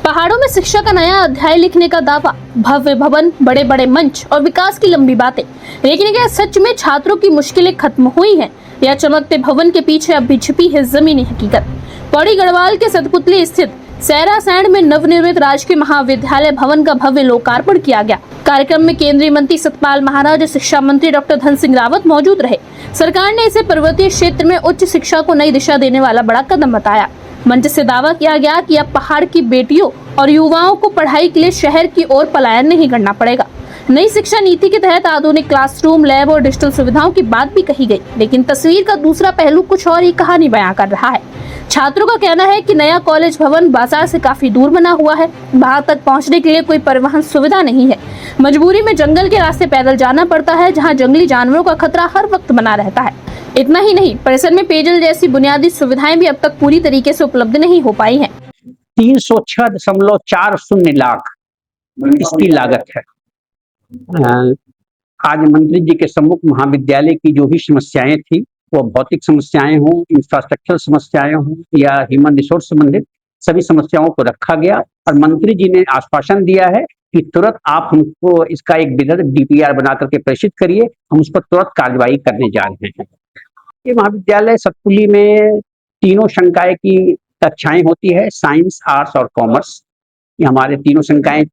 पहाड़ों में शिक्षा का नया अध्याय लिखने का दावा, भव्य भवन, बड़े बड़े मंच और विकास की लंबी बातें। लेकिन क्या सच में छात्रों की मुश्किलें खत्म हुई हैं या चमकते भवन के पीछे अब भी छिपी है जमीनी हकीकत? पौड़ी गढ़वाल के सतपुतली स्थित सैरासैंण में नवनिर्मित राजकीय महाविद्यालय भवन का भव्य लोकार्पण किया गया। कार्यक्रम में केंद्रीय मंत्री सतपाल महाराज, शिक्षा मंत्री डॉक्टर धन सिंह रावत मौजूद रहे। सरकार ने इसे पर्वतीय क्षेत्र में उच्च शिक्षा को नई दिशा देने वाला बड़ा कदम बताया। मंच से दावा किया गया कि अब पहाड़ की बेटियों और युवाओं को पढ़ाई के लिए शहर की ओर पलायन नहीं करना पड़ेगा। नई शिक्षा नीति के तहत आधुनिक क्लासरूम, लैब और डिजिटल सुविधाओं की बात भी कही गई, लेकिन तस्वीर का दूसरा पहलू कुछ और ही कहानी बयां कर रहा है। छात्रों का कहना है कि नया कॉलेज भवन बाजार से काफी दूर बना हुआ है। वहां तक पहुंचने के लिए कोई परिवहन सुविधा नहीं है। मजबूरी में जंगल के रास्ते पैदल जाना पड़ता है, जहां जंगली जानवरों का खतरा हर वक्त बना रहता है। इतना ही नहीं, परिसर में पेयजल जैसी बुनियादी सुविधाएं भी अब तक पूरी तरीके से उपलब्ध नहीं हो पाई हैं। 306.40 लाख इसकी लागत है। आज मंत्री जी के सम्मुख महाविद्यालय की जो भी समस्याएं थी, वो भौतिक समस्याएं हों, इंफ्रास्ट्रक्चर समस्याएं हों या ह्यूमन रिसोर्स संबंधित सभी समस्याओं को रखा गया और मंत्री जी ने आश्वासन दिया है कि तुरंत आप हमको इसका एक विधि DPR बना करके प्रेषित करिए, हम उस पर तुरंत कार्रवाई करने जा रहे हैं। ये महाविद्यालय सतपुली में तीनों संकाय की कक्षाएं होती है, साइंस, आर्ट्स और कॉमर्स। ये हमारे तीनों संकायें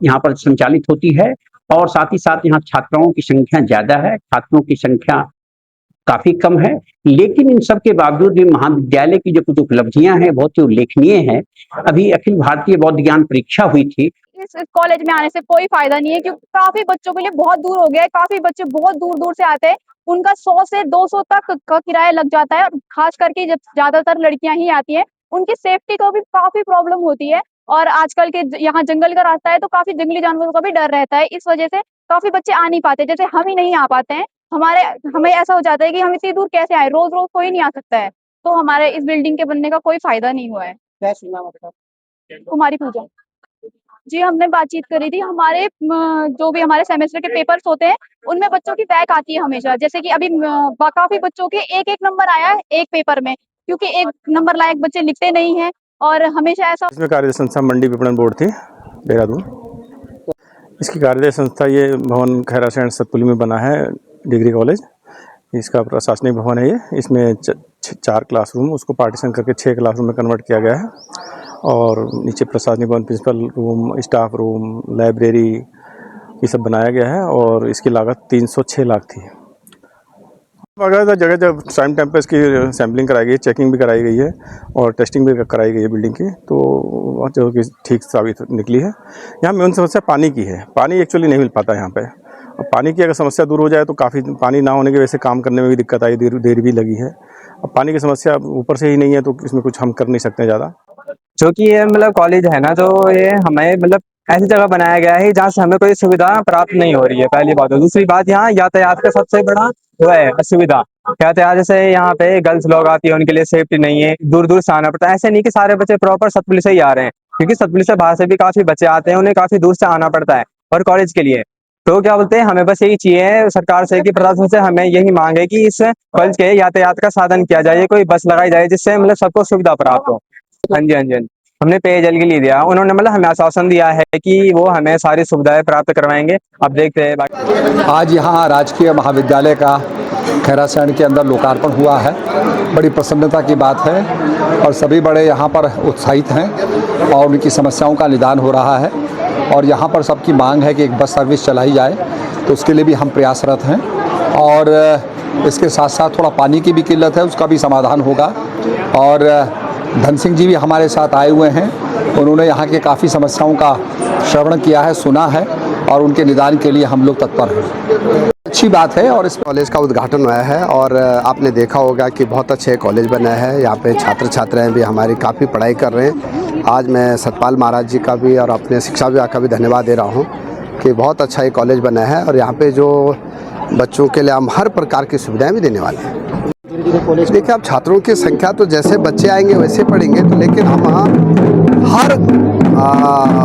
यहाँ पर संचालित होती है और साथ ही साथ यहाँ छात्राओं की संख्या ज्यादा है, छात्रों की संख्या काफी कम है। लेकिन इन सब के बावजूद भी महाविद्यालय की जो कुछ उपलब्धियां हैं बहुत ही उल्लेखनीय है। अभी अखिल भारतीय बौद्ध ज्ञान परीक्षा हुई थी। इस कॉलेज में आने से कोई फायदा नहीं है, क्योंकि काफी बच्चों के लिए बहुत दूर हो गया है। काफी बच्चे बहुत दूर दूर से आते हैं, उनका 100 से 200 तक का किराया लग जाता है। खास करके जब ज्यादातर लड़कियां ही आती हैं, उनकी सेफ्टी को भी काफी प्रॉब्लम होती है। और आजकल के यहाँ जंगल का रास्ता है, तो काफी जंगली जानवरों का भी डर रहता है। इस वजह से काफी बच्चे आ नहीं पाते, जैसे हम ही नहीं आ पाते हैं। हमें ऐसा हो जाता है कि हम इतनी दूर कैसे आए, रोज रोज कोई नहीं आ सकता है। तो हमारे इस बिल्डिंग के बनने का कोई फायदा नहीं हुआ है। कुमारी पूजा जी, हमने बातचीत करी थी। हमारे जो भी हमारे सेमेस्टर के पेपर्स होते हैं, उनमें बच्चों की बैक आती है हमेशा। जैसे कि अभी काफी बच्चों के एक नंबर आया है एक पेपर में, क्योंकि 1 नंबर लायक बच्चे लिखते नहीं है और हमेशा ऐसा। इसमें कार्यदायी संस्था मंडी विपणन बोर्ड थी, देहरादून। इसकी कार्यदायी संस्था ये भवन खैरासैंण सतपुली में बना है, डिग्री कॉलेज। इसका प्रशासनिक भवन है ये। इसमें 4 क्लासरूम, उसको पार्टीशन करके 6 क्लासरूम में कन्वर्ट किया गया है और नीचे प्रशासनिक भवन, principal room, staff room, library ये सब बनाया गया है और इसकी लागत 306 लाख थी। जगह जगह टाइम पे इसकी सैम्पलिंग कराई गई, चेकिंग भी कराई गई है और टेस्टिंग भी कराई गई है बिल्डिंग की, तो जो कि ठीक साबित निकली है। यहाँ मेन समस्या पानी की है। पानी एक्चुअली नहीं मिल पाता यहाँ पे। और पानी की अगर समस्या दूर हो जाए तो काफ़ी, पानी ना होने की वजह से काम करने में भी दिक्कत आई, देर भी लगी है। अब पानी की समस्या ऊपर से ही नहीं है तो इसमें कुछ हम कर नहीं सकते ज़्यादा। जो कि ये मतलब कॉलेज है ना, तो ये हमें मतलब ऐसी जगह बनाया गया है जहाँ से हमें कोई सुविधा प्राप्त नहीं हो रही है, पहली बात। दूसरी बात, यहाँ यातायात का सबसे बड़ा वो है असुविधा। यातायात जैसे यहाँ पे गर्ल्स लोग आती है, उनके लिए सेफ्टी नहीं है, दूर दूर से आना पड़ता है। ऐसे नहीं कि सारे बच्चे प्रॉपर सतपुली से ही आ रहे हैं, क्योंकि सतपुली से बाहर से भी काफी बच्चे आते हैं, उन्हें काफी दूर से आना पड़ता है और कॉलेज के लिए। तो क्या बोलते हैं, हमें बस यही चाहिए सरकार से कि प्रशासन से हमें यही मांग है कि इस कॉलेज के यातायात का साधन किया जाए, कोई बस लगाई जाए जिससे मतलब सबको सुविधा प्राप्त हो। हाँ जी, हाँ जी। हमने पेयजल के लिए दिया, उन्होंने मतलब हमें आश्वासन दिया है कि वो हमें सारी सुविधाएं प्राप्त करवाएंगे। अब देखते हैं बाकी। आज यहाँ राजकीय महाविद्यालय का खैरासैंण के अंदर लोकार्पण हुआ है। बड़ी प्रसन्नता की बात है और सभी बड़े यहाँ पर उत्साहित हैं और उनकी समस्याओं का निदान हो रहा है। और यहाँ पर सबकी मांग है कि एक बस सर्विस चलाई जाए, तो उसके लिए भी हम प्रयासरत हैं। और इसके साथ साथ थोड़ा पानी की भी किल्लत है, उसका भी समाधान होगा। और धन सिंह जी भी हमारे साथ आए हुए हैं, उन्होंने यहाँ के काफ़ी समस्याओं का श्रवण किया है, सुना है और उनके निदान के लिए हम लोग तत्पर हैं। अच्छी बात है। और इस कॉलेज का उद्घाटन हुआ है और आपने देखा होगा कि बहुत अच्छे कॉलेज बना है। यहाँ पे छात्र छात्राएं भी हमारी काफ़ी पढ़ाई कर रहे हैं। आज मैं सतपाल महाराज जी का भी और अपने शिक्षा विभाग का भी धन्यवाद दे रहा हूँ कि बहुत अच्छा ये कॉलेज बना है और यहाँ पे जो बच्चों के लिए हम हर प्रकार की सुविधाएँ भी देने वाले हैं। देखिए, अब छात्रों की संख्या तो जैसे बच्चे आएंगे वैसे पढ़ेंगे, तो लेकिन हम हर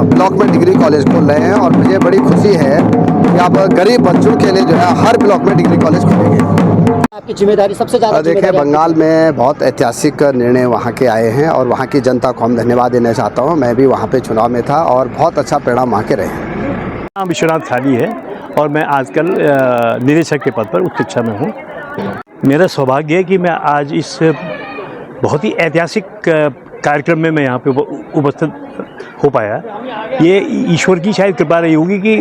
ब्लॉक में डिग्री कॉलेज खोल रहे हैं और मुझे बड़ी खुशी है कि अब गरीब बच्चों के लिए जो है हर ब्लॉक में डिग्री कॉलेज खोलेंगे। आपकी जिम्मेदारी सबसे ज़्यादा देखिए, जिम्मेदारी बंगाल में बहुत ऐतिहासिक निर्णय वहाँ के आए हैं और वहाँ की जनता को हम धन्यवाद देना चाहता हूँ। मैं भी वहाँ पे चुनाव में था और बहुत अच्छा परिणाम वहाँ के रहे हैं। नाम विश्वनाथ खाली है और मैं आजकल निदेशक के पद पर उच्च शिक्षा में हूँ। मेरा सौभाग्य है कि मैं आज इस बहुत ही ऐतिहासिक कार्यक्रम में मैं यहाँ पे उपस्थित हो पाया। ये ईश्वर की शायद कृपा रही होगी कि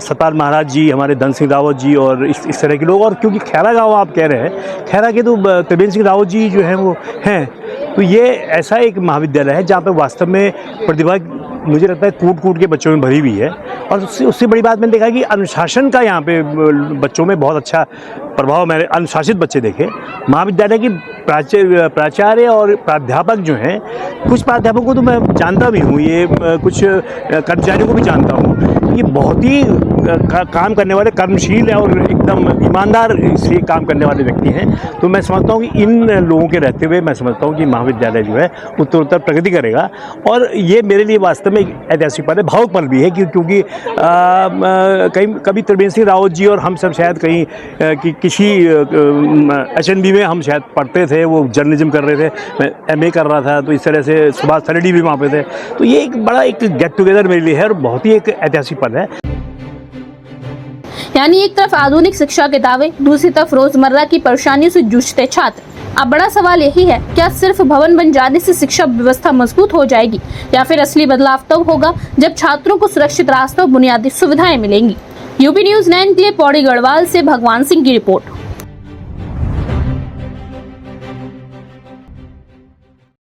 सतपाल महाराज जी, हमारे धन सिंह रावत जी और इस तरह के लोग, और क्योंकि खैरा गाँव आप कह रहे हैं, खैरा के तो त्रिवेंद्र सिंह रावत जी जो हैं वो हैं, तो ये ऐसा एक महाविद्यालय है जहाँ पे वास्तव में प्रतिभा मुझे लगता है कूट कूट के बच्चों में भरी हुई है। और उससे बड़ी बात मैंने देखा कि अनुशासन का यहाँ पे बच्चों में बहुत अच्छा प्रभाव मैंने अनुशासित बच्चे देखे। महाविद्यालय की प्राचार्य और प्राध्यापक जो हैं, कुछ प्राध्यापकों को तो मैं जानता भी हूँ, ये कुछ कर्मचारियों को भी जानता हूँ, ये बहुत ही काम करने वाले, कर्मशील और एकदम ईमानदार से काम करने वाले व्यक्ति हैं। तो मैं समझता हूँ कि इन लोगों के रहते हुए मैं समझता हूँ कि महाविद्यालय जो है उत्तरोत्तर प्रगति करेगा। और ये मेरे लिए वास्तव में एक ऐतिहासिक पल है, भावुक पल भी है, क्योंकि कभी त्रिवेंद्र सिंह रावत जी और हम सब शायद कहीं किसी HNB में हम शायद पढ़ते थे, वो जर्नलिज्म कर रहे थे, मैं MA कर रहा था, तो इस तरह से सुभाष थरेडी भी वहाँ पे थे। तो ये एक बड़ा एक गेट टुगेदर मेरे लिए है और बहुत ही एक ऐतिहासिक पल है। यानी एक तरफ आधुनिक शिक्षा के दावे, दूसरी तरफ रोजमर्रा की परेशानियों से जूझते छात्र। अब बड़ा सवाल यही है, क्या सिर्फ भवन बन जाने से शिक्षा व्यवस्था मजबूत हो जाएगी, या फिर असली बदलाव तब होगा जब छात्रों को सुरक्षित रास्ते और बुनियादी सुविधाएं मिलेंगी। यूपी न्यूज़ 9 के लिए पौड़ी गढ़वाल से भगवान सिंह की रिपोर्ट।